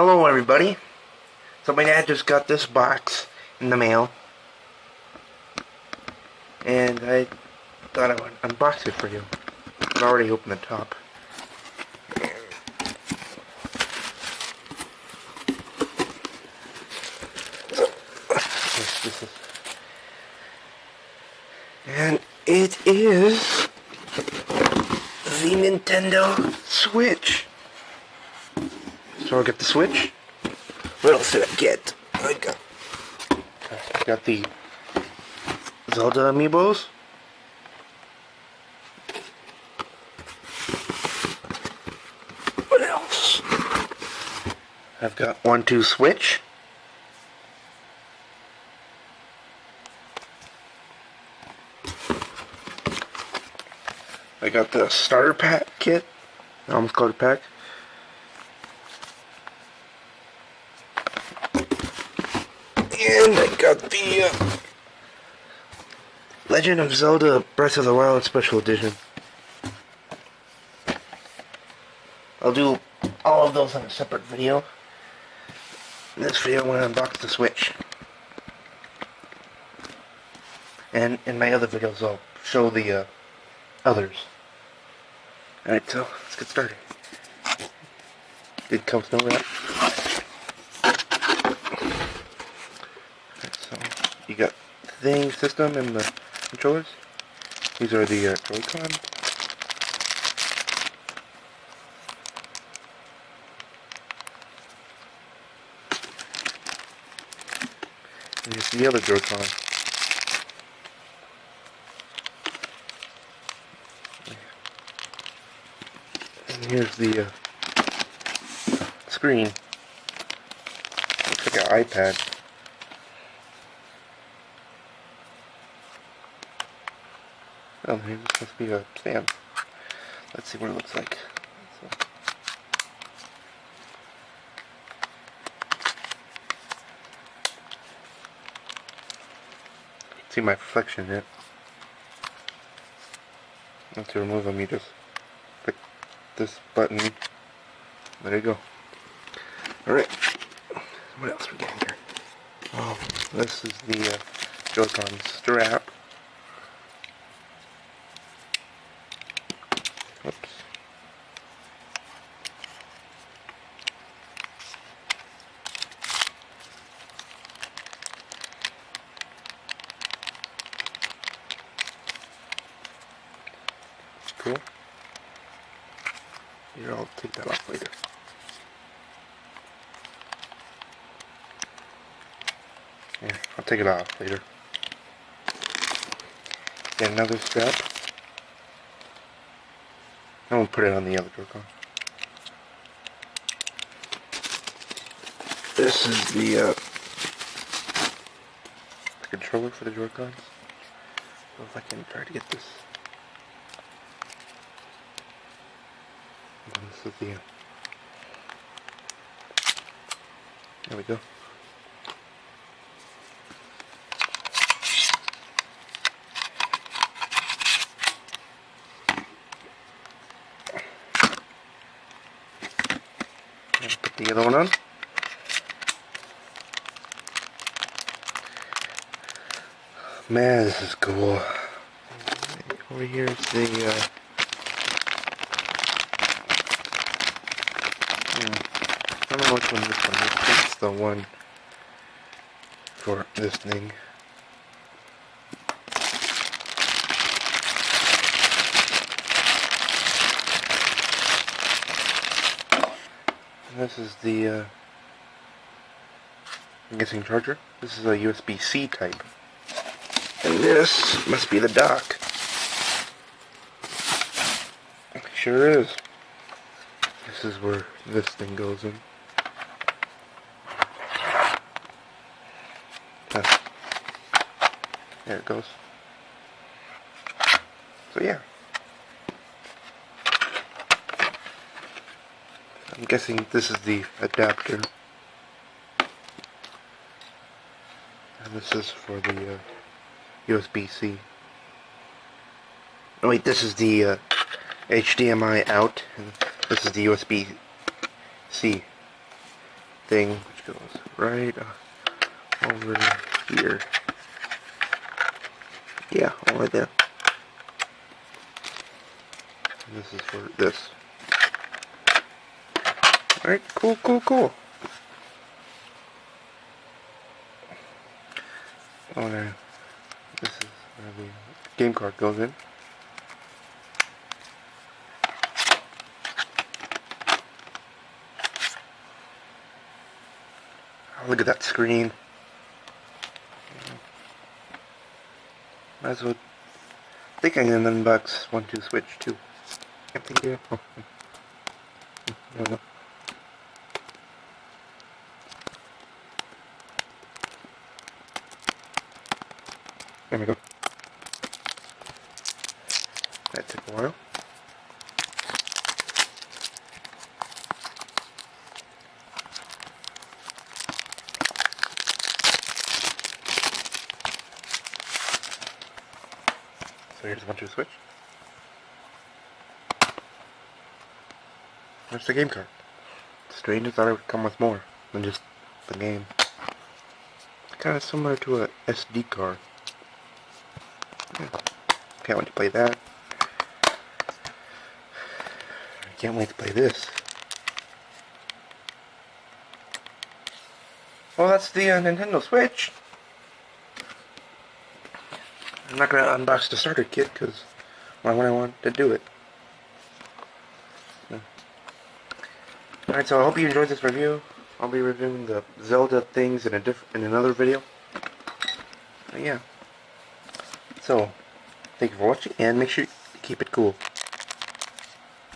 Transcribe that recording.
Hello everybody. So my dad just got this box in the mail. And I thought I would unbox it for you. I've already opened the top. And it is the Nintendo Switch. So I'll get the Switch. What else did I get? I got the Zelda amiibos. What else? I've got 1-2 Switch. I got the starter pack kit. I almost called it pack. And I got the Legend of Zelda Breath of the Wild Special Edition. I'll do all of those in a separate video. In this video, I'm going to unbox the Switch. And in my other videos, I'll show the others. Alright, so let's get started. Did come with no wrap. So you got the thing, system, and the controllers. These are the Joy-Con. And here's the other Joy-Con. And here's the screen. Looks like an iPad. Oh, maybe this must be a stand. Let's see what it looks like. See my reflection in it. To remove them, you just click this button. There you go. Alright. What else we got here? Oh, this is the Joy-Con strap. Oops. Cool. Here, I'll take that off later. Yeah, I'll take it off later. Get another strap. I won't put it on the other Joy-Con. This is the controller for the Joy-Cons. So if I can try to get this. And this is the there we go. Put the other one on. Man, this is cool. Over here is the I don't know which one this one is. I think it's the one for this thing. This is the, I'm guessing charger. This is a USB-C type. And this must be the dock. It sure is. This is where this thing goes in. There it goes. So yeah. I'm guessing this is the adapter. And this is for the USB-C. Oh wait, this is the HDMI out, and this is the USB-C. thing, which goes right over here. Yeah, all right there. And this is for this. Alright, cool, cool, cool. Oh, no. This is where the game card goes in. Oh, look at that screen. Might as well. I think I can unbox 1-2 Switch too. I think yeah. Oh. I don't know. There we go. That took a while. So here's 1-2 Switch. There's the game card. Strange, I thought it would come with more than just the game. Kind of similar to a SD card. Yeah. Can't wait to play that. I can't wait to play this. Well, that's the Nintendo Switch. I'm not going to unbox the starter kit because why would I want to do it? Yeah. Alright, so I hope you enjoyed this review. I'll be reviewing the Zelda things in another video. Yeah. So, thank you for watching and make sure you keep it cool.